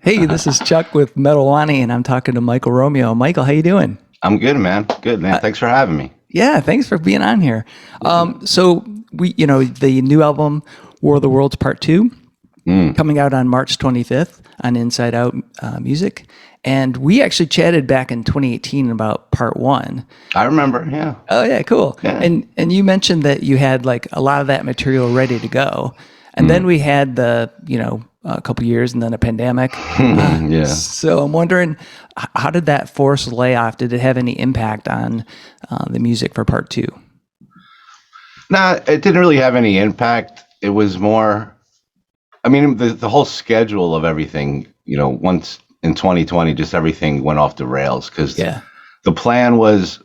Hey, this is Chuck with Metalwani, and I'm talking to Michael Romeo. Michael, how you doing? I'm good, man. Good, man. Thanks for having me. Yeah, thanks for being on here. So the new album, War of the Worlds Part 2, coming out on March 25th on InsideOut Music. And we actually chatted back in 2018 about Part 1. I remember, yeah. Oh, yeah, cool. Yeah. And you mentioned that you had like a lot of that material ready to go. And then we had a couple years and then a pandemic. Yeah. So I'm wondering, how did that force Layoff? Did it have any impact on the music for Part 2? Nah, it didn't really have any impact. It was more, I mean, the whole schedule of everything, once in 2020, just everything went off the rails because the plan was,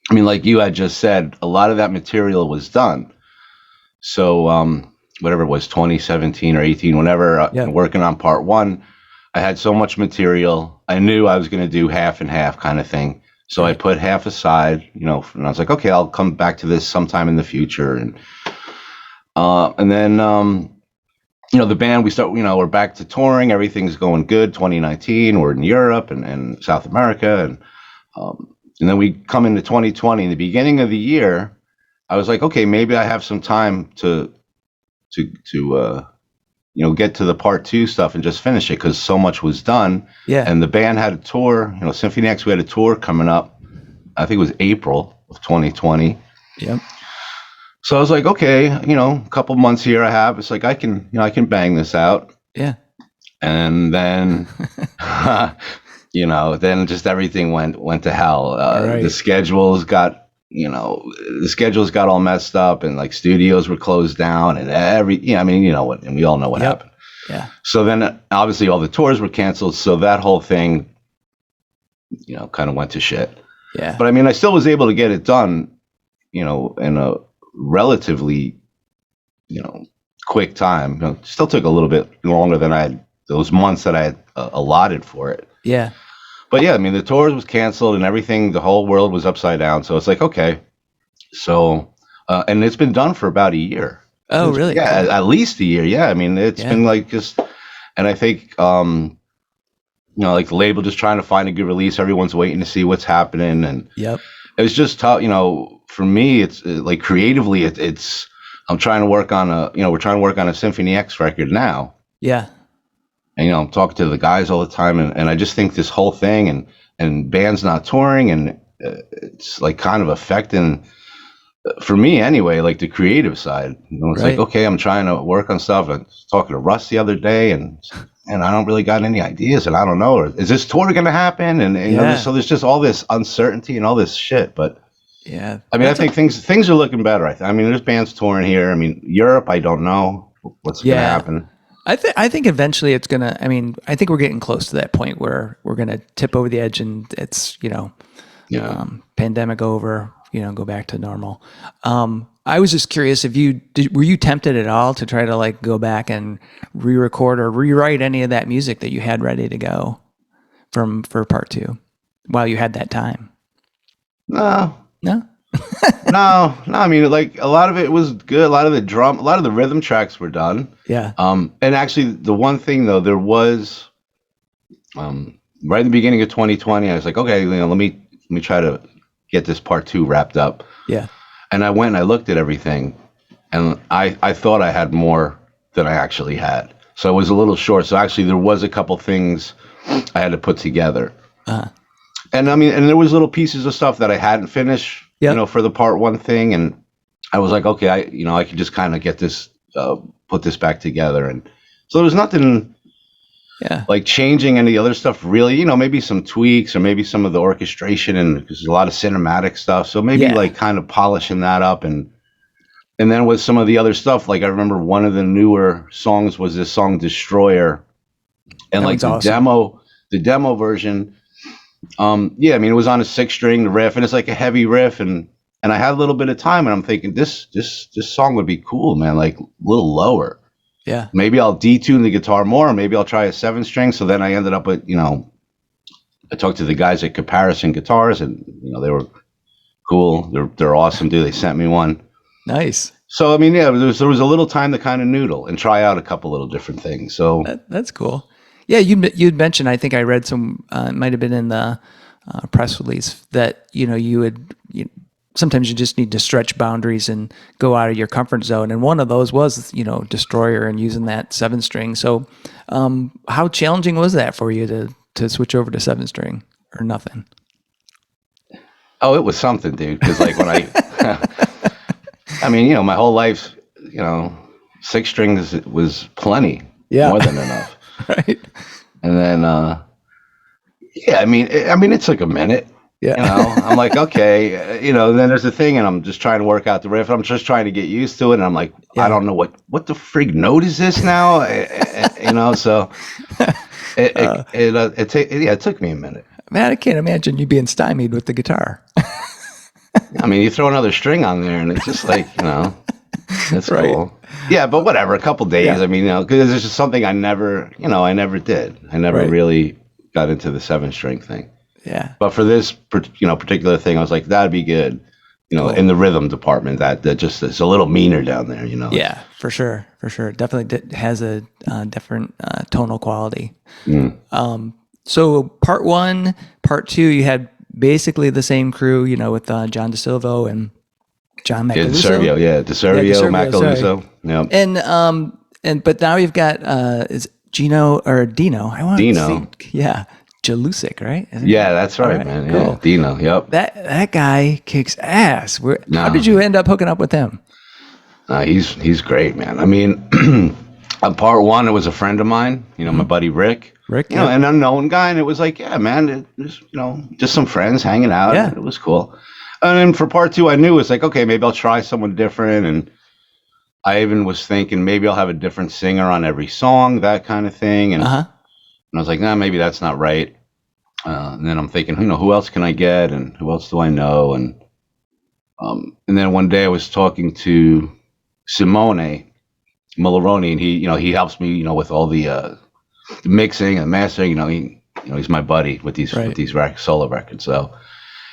I mean, like you had just said, a lot of that material was done. So, whatever it was, 2017 or 18, whenever working on Part 1, I had so much material. I knew I was going to do half and half kind of thing. So I put half aside, and I was like, okay, I'll come back to this sometime in the future. And then, the band, we're back to touring. Everything's going good. 2019, we're in Europe and South America. And then we come into 2020, in the beginning of the year, I was like, okay, maybe I have some time to get to the Part 2 stuff and just finish it because so much was done. Yeah. And the band had a tour, Symphony X, we had a tour coming up. I think it was April of 2020. Yep. So I was like, okay, a couple months here I have. It's like I can bang this out. Yeah. And then then just everything went to hell. The schedules got all messed up and like studios were closed down and and we all know what happened. Yeah. So then obviously all the tours were canceled. So that whole thing, kind of went to shit. Yeah. But I mean, I still was able to get it done, in a relatively, quick time. Still took a little bit longer than those months that I had allotted for it. Yeah. But yeah, I mean, the tour was canceled and everything, the whole world was upside down. So it's like, okay. So, and it's been done for about a year. Oh, really? Yeah, at least a year. Yeah. I mean, it's been like just, and I think, like the label just trying to find a good release. Everyone's waiting to see what's happening. And it was just tough, for me, it's like creatively, it's, I'm trying to work on we're trying to work on a Symphony X record now. Yeah. And, I'm talking to the guys all the time, and I just think this whole thing and bands not touring, and it's like kind of affecting, for me anyway, like the creative side. It's like, okay, I'm trying to work on stuff. I was talking to Russ the other day, and I don't really got any ideas, and I don't know, is this tour going to happen? And so there's just all this uncertainty and all this shit. But yeah, I mean, I think things are looking better. I mean, there's bands touring here. I mean, Europe, I don't know what's going to happen. I think eventually it's gonna. I mean, I think we're getting close to that point where we're gonna tip over the edge, and it's pandemic over. Go back to normal. I was just curious if were you tempted at all to try to like go back and re-record or rewrite any of that music that you had ready to go for Part 2 while you had that time? No. No. No. I mean, like a lot of it was good. A lot of the rhythm tracks were done. Yeah. And actually, the one thing though, there was, right in the beginning of 2020, I was like, okay, let me try to get this Part 2 wrapped up. Yeah. And I went and I looked at everything, and I thought I had more than I actually had. So I was a little short. So actually, there was a couple things I had to put together. And I mean, and there was little pieces of stuff that I hadn't finished, for the Part 1 thing. And I was like, okay, I could just kind of get this, put this back together. And so there was nothing like changing any other stuff really, maybe some tweaks or maybe some of the orchestration, and because there's a lot of cinematic stuff. So maybe like kind of polishing that up. And then with some of the other stuff, like I remember one of the newer songs was this song Destroyer. And like the demo version, I mean, it was on a 6-string riff, and it's like a heavy riff, and I had a little bit of time, and I'm thinking this song would be cool, man, like a little lower. Yeah. Maybe I'll detune the guitar more, or maybe I'll try a 7-string. So then I ended up with, I talked to the guys at Comparison Guitars, and they were cool. They're awesome, dude. They sent me one. Nice. So I mean, there was a little time to kind of noodle and try out a couple little different things. So that's cool. Yeah, you'd mentioned. I think I read some. It might have been in the press release that sometimes you just need to stretch boundaries and go out of your comfort zone. And one of those was Destroyer and using that 7-string. So, how challenging was that for you to switch over to 7-string or nothing? Oh, it was something, dude. Because like when I mean, my whole life, 6 strings was plenty, more than enough. Right. And then, yeah, I mean, it took a minute. Yeah. I'm like, okay, then there's a thing, and I'm just trying to work out the riff. I'm just trying to get used to it, and I'm like, I don't know what the frig note is this now, So it took me a minute. Man, I can't imagine you being stymied with the guitar. I mean, you throw another string on there, and it's just like, it's Right. cool. Yeah, but whatever. A couple days. Yeah. I mean, because it's just something I never did. I never Right. really got into the 7-string thing. Yeah. But for this, particular thing, I was like, that'd be good. Cool. In the rhythm department, that just is a little meaner down there. Yeah, for sure. Definitely has a different tonal quality. So part 1, part 2, you had basically the same crew, with John DeSilvo and John Macaluso. DeServio, Macaluso. Yeah. But now you've got is Gino or Dino? I want Dino. to say, Jalusic, right? Yeah, that's right, man. Cool. Yeah, Dino. Yep. That guy kicks ass. How did you end up hooking up with him? He's great, man. I mean, on part 1, it was a friend of mine. My buddy Rick. An unknown guy, and it was like, yeah, man, it was, just some friends hanging out. Yeah. And it was cool. And then for part 2, I knew it's like, okay, maybe I'll try someone different. And I even was thinking maybe I'll have a different singer on every song, that kind of thing. And, and I was like, nah, maybe that's not right. And then I'm thinking, who else can I get, and who else do I know? And then one day I was talking to Simone Milleroni, and he helps me, with all the mixing and mastering. He's my buddy with these solo records. So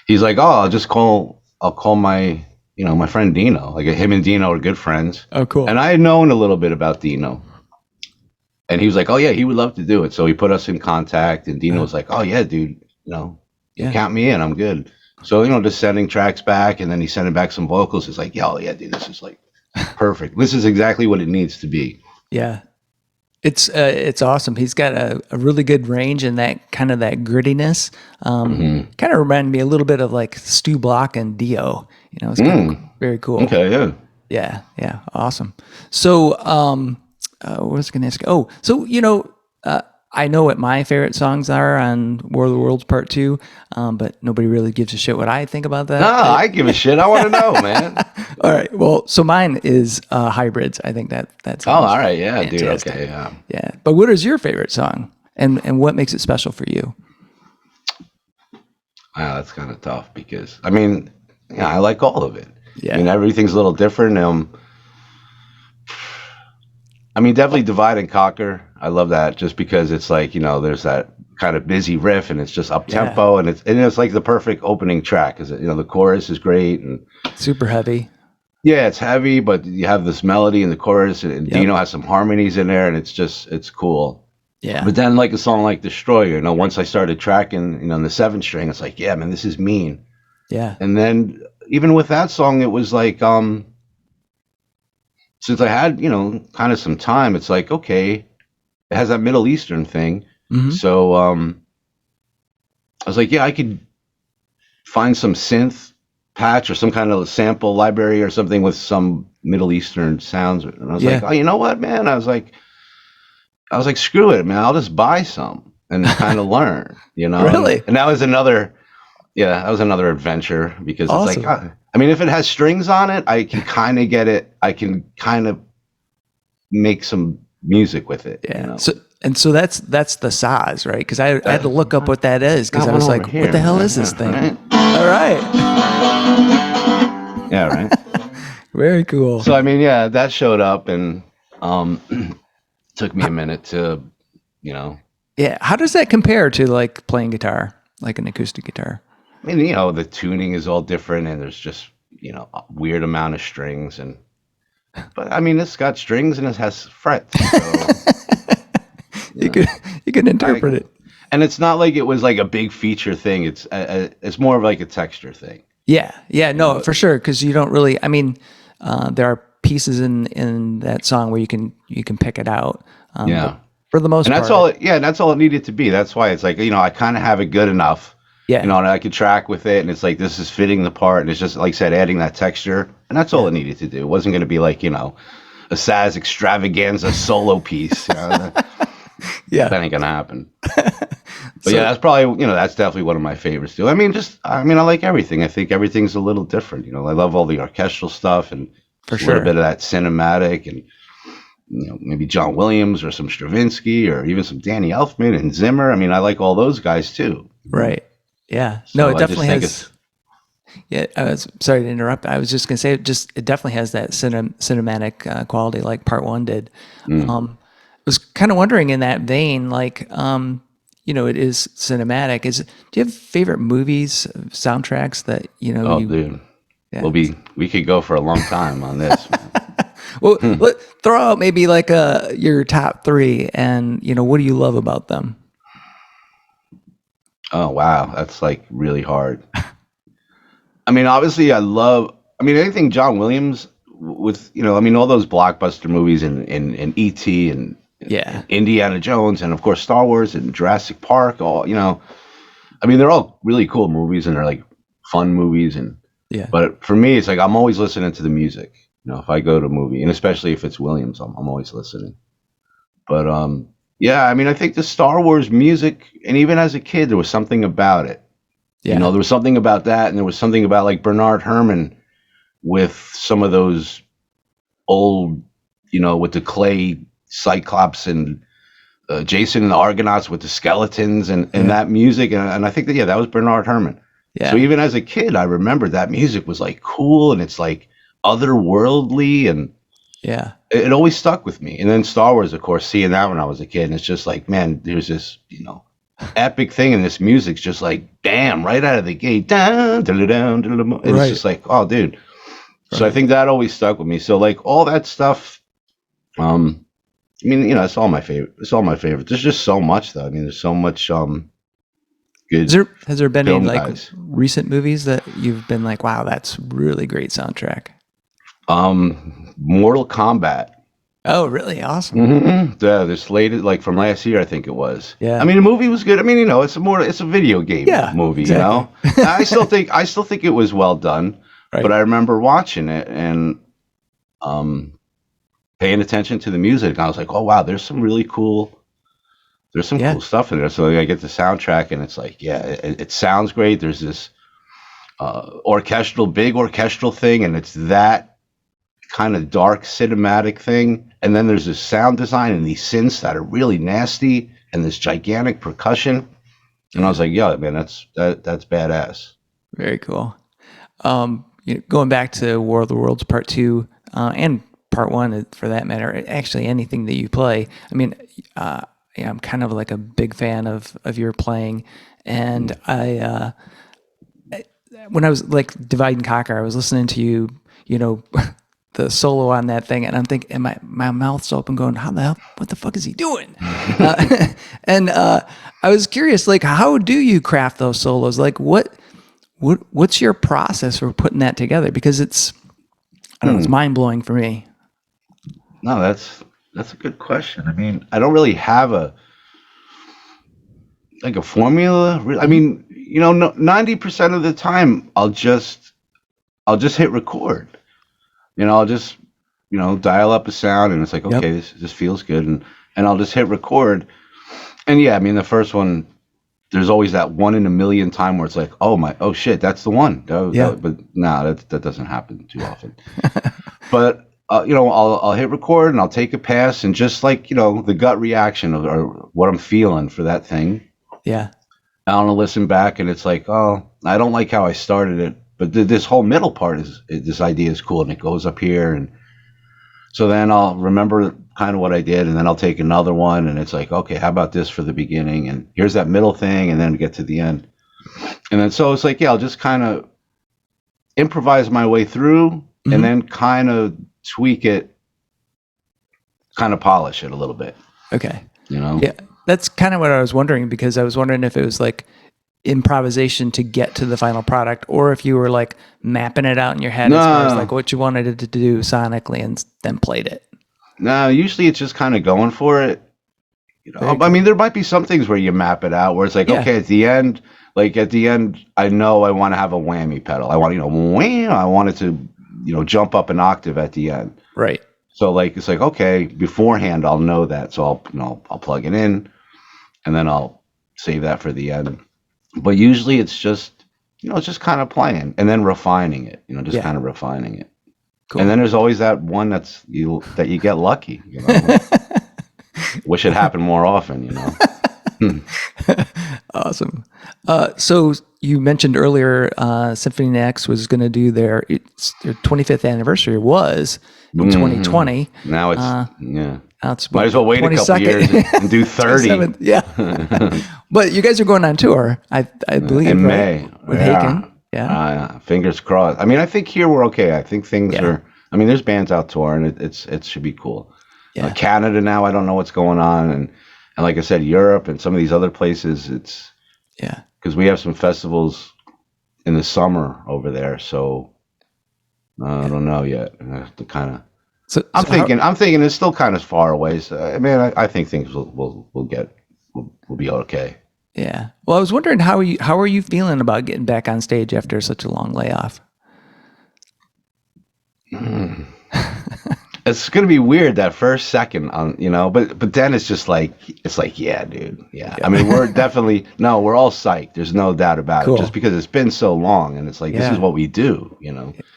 he's like, oh, I'll call my my friend Dino. Like, him and Dino are good friends. Oh, cool. And I had known a little bit about Dino. And he was like, oh, yeah, he would love to do it. So he put us in contact, and Dino was like, oh, yeah, dude, count me in. I'm good. So, just sending tracks back, and then he sending back some vocals. It's like, yeah, dude, this is like perfect. This is exactly what it needs to be. Yeah. It's awesome. He's got a really good range and that kind of that grittiness. Kind of reminded me a little bit of like Stu Block and Dio. It's kind of very cool. Okay, yeah. Yeah, awesome. So, what was I going to ask? Oh, so I know what my favorite songs are on War of the Worlds Part 2, but nobody really gives a shit what I think about that. No, I give a shit. I want to know, man. All right. Well, so mine is Hybrids. I think that's. Oh, all right. Yeah, fantastic. dude. Okay. Yeah. But what is your favorite song, and what makes it special for you? Wow, that's kind of tough because I mean, I like all of it. Yeah. I mean, everything's a little different. I mean, definitely Divide and Conquer. I love that just because it's like, there's that kind of busy riff, and it's just up tempo, and it's like the perfect opening track because the chorus is great and super heavy. Yeah, it's heavy, but you have this melody in the chorus, and Dino has some harmonies in there, and it's cool. Yeah. But then like a song like Destroyer, once I started tracking, in the 7-string, it's like, yeah, man, this is mean. Yeah. And then even with that song, it was like, since I had, kind of some time, it's like, okay, it has that Middle Eastern thing. Mm-hmm. So I was like, yeah, I could find some synth patch or some kind of sample library or something with some Middle Eastern sounds. And I was like, oh, you know what, man? I was like, screw it, man. I'll just buy some and kind of learn, Really? And that was another adventure because Awesome. It's like, I mean, if it has strings on it, I can kind of get it. I can kind of make some music with it. Yeah. So that's the Saz, right? Because I had to look up what that is because I was like, what the hell is this thing? Right? All right. Yeah, right. Very cool. So I mean, yeah, that showed up, and took me a minute to, Yeah. How does that compare to like playing guitar, like an acoustic guitar? I mean, the tuning is all different, and there's just, a weird amount of strings, but I mean, it's got strings and it has frets. So, you can interpret it. And it's not like it was like a big feature thing. It's more of like a texture thing. Yeah, no, for sure. Because you don't really. I mean, there are pieces in that song where you can pick it out. Yeah. But for the most And part, that's all. And that's all it needed to be. That's why it's like, I kind of have it good enough. Yeah. And I could track with it, and it's like this is fitting the part, and it's just like I said, adding that texture, and that's all it needed to do. It wasn't going to be like a Saz extravaganza solo piece. That ain't gonna happen. But that's probably that's definitely one of my favorites too. I mean, I like everything. I think everything's a little different. I love all the orchestral stuff and for a little bit of that cinematic and maybe John Williams or some Stravinsky or even some Danny Elfman and Zimmer. I mean, I like all those guys too. Right. Yeah. So No, it I definitely just think has. Yeah, I was sorry to interrupt. I was just gonna say it definitely has that cinematic quality like part one did. I was kind of wondering in that vein, like it is cinematic. Do you have favorite movies, soundtracks that Oh, dude. Yeah. Well, we could go for a long time on this. Well, throw out maybe like your top three, and what do you love about them? Oh, wow. That's like really hard. I mean, obviously, anything John Williams with, all those blockbuster movies and E.T. and Yeah. Indiana Jones and, of course, Star Wars and Jurassic Park, they're all really cool movies and they're like fun movies. But for me, it's like I'm always listening to the music. If I go to a movie, and especially if it's Williams, I'm always listening. But, I think the Star Wars music, and even as a kid, there was something about it. Yeah. There was something about that, and there was something about like Bernard Herrmann with some of those old, with the clay Cyclops and Jason and the Argonauts with the skeletons and that music, and I think that was Bernard Herrmann. Yeah. So even as a kid, I remember that music was like cool, and it's like otherworldly, and it always stuck with me. And then Star Wars, of course, seeing that when I was a kid, and it's just like, man, there's this, epic thing, and this music's just like, bam, right out of the gate. It's just like, oh, dude. Right. So I think that always stuck with me. So like all that stuff, it's all my favorite. It's all my favorite. There's just so much though. I mean, there's so much good. Has there been any like guys. Recent movies that you've been like, wow, that's really great soundtrack? Mortal Kombat. Oh, really? Awesome. Mm-hmm. Yeah, this latest, like from last year, I think it was. Yeah. I mean, the movie was good. I mean, it's a video game movie. Exactly. I still think it was well done. Right. But I remember watching it and paying attention to the music. And I was like, oh wow, there's some really cool. There's some cool stuff in there. So I get the soundtrack, and it's like, it sounds great. There's this big orchestral thing, and it's that kind of dark cinematic thing, and then there's this sound design and these synths that are really nasty and this gigantic percussion, and I was like, yeah, man, that's badass. Very cool. Going back to War of the Worlds Part 2 and Part 1 for that matter, actually anything that you play, I mean, I'm kind of like a big fan of your playing, and I when I was like Divide and Conquer, I was listening to you the solo on that thing, and I'm thinking, and my mouth's open going, how the hell, what the fuck is he doing? And I was curious, like, how do you craft those solos? Like, what's your process for putting that together? Because it's mind-blowing for me. No, that's a good question. I mean, I don't really have a formula. I mean, 90% of the time I'll just hit record. I'll just, dial up a sound, and it's like, okay, this feels good. And I'll just hit record. And yeah, I mean, the first one, there's always that 1 in a million time where it's like, oh shit, that's the one. But no, that doesn't happen too often. But, I'll hit record, and I'll take a pass, and just like, the gut reaction or what I'm feeling for that thing. Yeah. I want to listen back, and it's like, oh, I don't like how I started it. But this whole middle part this idea is cool, and it goes up here, and so then I'll remember kind of what I did, and then I'll take another one, and it's like, okay, how about this for the beginning, and here's that middle thing, and then get to the end, and then so it's like, I'll just kind of improvise my way through, and then kind of tweak it, kind of polish it a little bit. Okay. Yeah. That's kind of what I was wondering, because I was wondering if it was like improvisation to get to the final product, or if you were like mapping it out in your head as far as like No, what you wanted it to do sonically and then played it. no. Usually it's just kind of going for it. Very I mean, cool. there might be some things where you map it out where it's like, Yeah. okay, at the end, I know I want to have a whammy pedal. I want, wham, I want it to, jump up an octave at the end. Right. So like, it's like, okay, beforehand, I'll know that. So I'll plug it in and then I'll save that for the end. But usually it's just kind of playing and then refining it, just Yeah. kind of refining it. Cool. And then there's always that one that you get lucky, Wish it happened more often. Awesome. So you mentioned earlier, Symphony X was going to do their 25th anniversary was in 2020. Now it's Now it's might as well wait a couple 22nd. years and do 30 27th, yeah. But you guys are going on tour, I believe, in right? May With yeah. Haken. Yeah. Fingers crossed. I mean, I think here we're okay. I think things Yeah. are. I mean, there's bands out touring. It should be cool. Yeah. Canada now, I don't know what's going on, and like I said, Europe and some of these other places. It's Yeah. because we have some festivals in the summer over there. So I don't know yet. I have to kind of. So I'm so how- thinking it's still kind of far away. So I mean, I think things will be okay. yeah. Well, I was wondering how are you feeling about getting back on stage after such a long layoff? It's gonna be weird that first second on but then it's like yeah, dude, yeah. I mean, we're definitely we're all psyched. There's no doubt about Cool. it. Just because it's been so long, and it's like this Yeah. is what we do.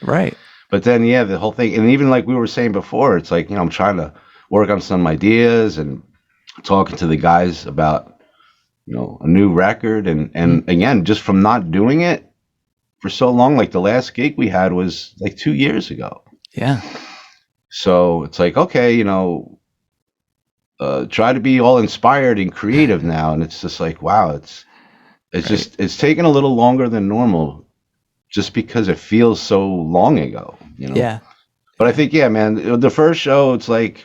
Right. But then the whole thing, and even like we were saying before, it's like I'm trying to work on some ideas and talking to the guys about a new record, and again, just from not doing it for so long, like the last gig we had was like 2 years ago. Yeah. So it's like, okay, try to be all inspired and creative now. And it's just like, wow, it's just, it's taken a little longer than normal just because it feels so long ago, Yeah. But I think, yeah, man, the first show, it's like,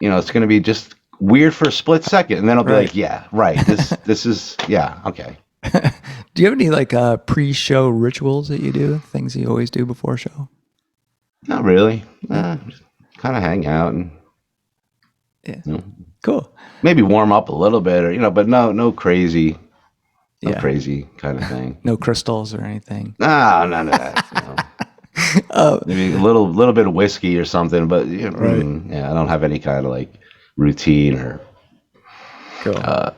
it's going to be just weird for a split second. And then I'll be Right. like, yeah, right. This is, yeah, okay. Do you have any like pre-show rituals that you do? Things you always do before a show? Not really. Kind of hang out and Yeah. Cool. maybe warm up a little bit or, but no crazy. No Yeah. crazy kind of thing. No crystals or anything. No, none of that. Maybe a little bit of whiskey or something, but I don't have any kind of like routine or Cool.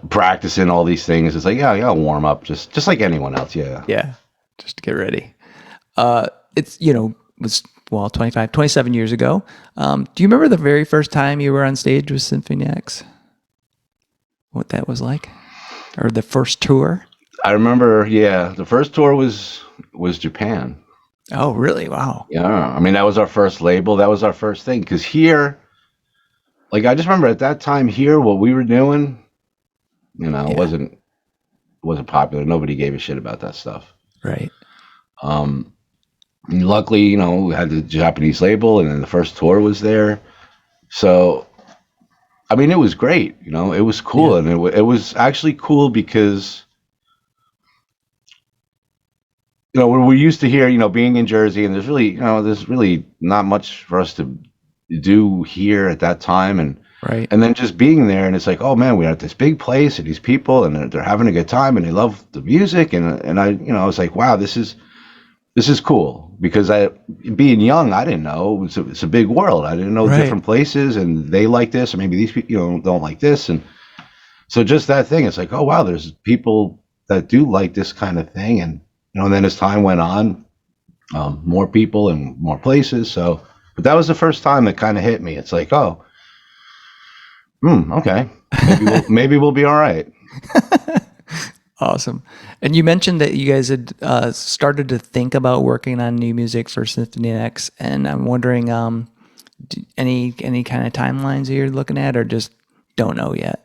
practicing all these things. It's like I'll warm up just like anyone else. Yeah. Yeah. Just to get ready. It's was 27 years ago. Do you remember the very first time you were on stage with Symphony X? What that was like, or the first tour? I remember. Yeah, the first tour was Japan. Oh, really? Wow. Yeah, I mean that was our first label. That was our first thing. Because here, like I just remember at that time here, what we were doing, it wasn't popular. Nobody gave a shit about that stuff. Right. Luckily, we had the Japanese label, and then the first tour was there. So, I mean, it was great. It was cool, and it was actually cool because we're used to here, being in Jersey, and there's really not much for us to do here at that time, and Right. and then just being there, and it's like, oh man, we're at this big place, and these people, and they're having a good time, and they love the music, and I was like, wow, this is cool, because being young, I didn't know it's a big world. I didn't know Right. different places, and they like this, or maybe these people don't like this, and so just that thing, it's like, oh wow, there's people that do like this kind of thing, and and then as time went on, more people and more places. So, but that was the first time it kind of hit me. It's like, oh, okay, maybe we'll be all right. Awesome. And you mentioned that you guys had started to think about working on new music for Symphony X, and I'm wondering, any kind of timelines that you're looking at, or just don't know yet?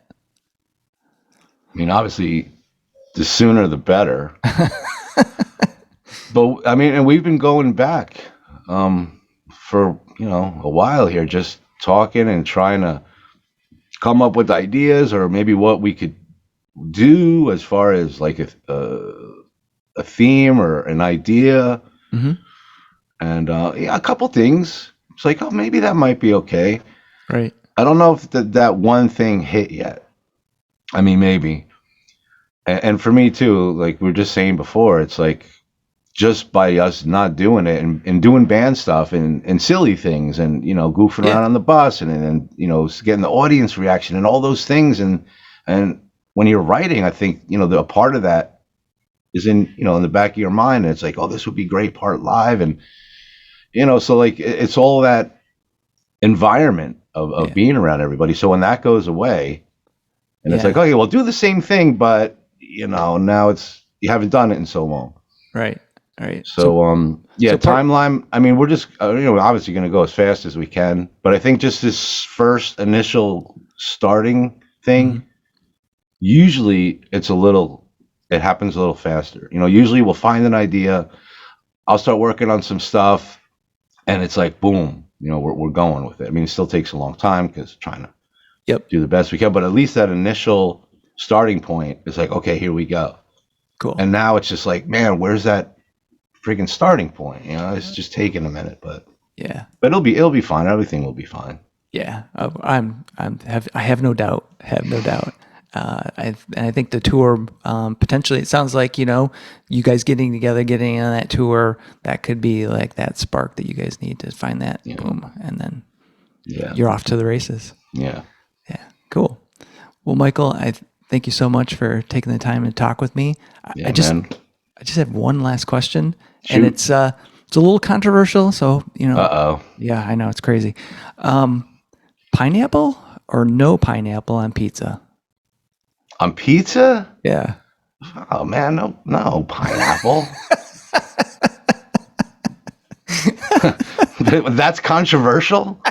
I mean, obviously, the sooner the better. But I mean, and we've been going back for a while here, just talking and trying to come up with ideas or maybe what we could do as far as like a theme or an idea. Mm-hmm. And yeah, a couple things. It's like, oh, maybe that might be okay. Right. I don't know if that one thing hit yet. I mean, maybe. And for me too, like we were just saying before, it's like just by us not doing it and doing band stuff and silly things and, you know, goofing Yeah. around on the bus and, you know, getting the audience reaction and all those things. And when you're writing, I think, you know, a part of that is in, you know, in the back of your mind. And it's like, oh, this would be a great part live. And, you know, so like it's all that environment of being around everybody. So when that goes away and it's like, okay, well, do the same thing, but, you know, now you haven't done it in so long. Right. Right. So, timeline. I mean, we're just, you know, obviously going to go as fast as we can, but I think just this first initial starting thing, usually it happens a little faster. You know, usually we'll find an idea. I'll start working on some stuff and it's like, boom, you know, we're going with it. I mean, it still takes a long time because trying to do the best we can, but at least that initial starting point is like, okay, here we go. Cool. And now it's just like, man, where's that freaking starting point? You know, it's just taking a minute, but it'll be fine. Everything will be fine. Yeah. I have no doubt. I think the tour, potentially, it sounds like, you know, you guys getting together, getting on that tour, that could be like that spark that you guys need to find that boom. And then you're off to the races. Yeah. Yeah. Cool. Well, Michael, I thank you so much for taking the time to talk with me. I just have one last question. Shoot. And it's a little controversial. So, you know, yeah, I know it's crazy. Pineapple or no pineapple on pizza? On pizza? Yeah. Oh man, no pineapple. That's controversial.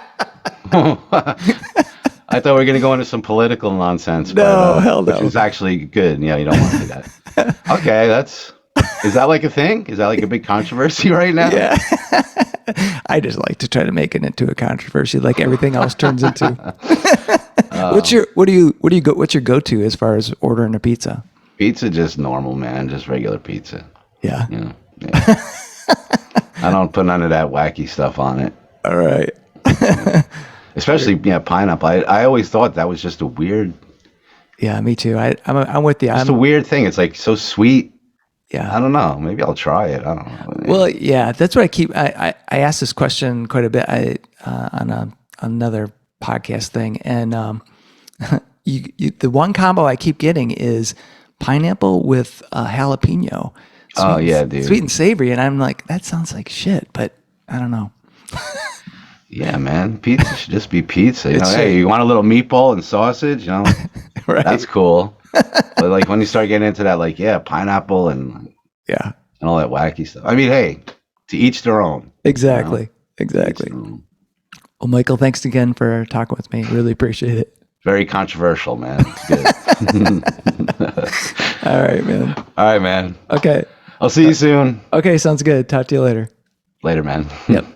I thought we were going to go into some political nonsense. No, hell no. Which is actually good. Yeah, you don't want to do that. Okay, is that like a thing? Is that like a big controversy right now? Yeah. I just like to try to make it into a controversy, like everything else turns into. What's your go-to as far as ordering a pizza? Pizza, just normal, man, just regular pizza. Yeah. Yeah. I don't put none of that wacky stuff on it. All right. Especially pineapple. I always thought that was just a weird. Yeah, me too. I'm with you. It's a weird thing. It's like so sweet. Yeah. I don't know. Maybe I'll try it. I don't know. Well, yeah, that's what I keep. I asked this question quite a bit on another podcast thing, and the one combo I keep getting is pineapple with jalapeno. Dude. Sweet and savory, and I'm like, that sounds like shit, but I don't know. Yeah, man. Pizza should just be pizza. You know, hey, you want a little meatball and sausage? You know, right. That's cool. But like when you start getting into that, like, pineapple and all that wacky stuff. I mean, hey, to each their own. Exactly. You know? Exactly. Well, Michael, thanks again for talking with me. Really appreciate it. Very controversial, man. It's good. All right, man. All right, man. Okay. I'll see you soon. Okay, sounds good. Talk to you later. Later, man. Yep.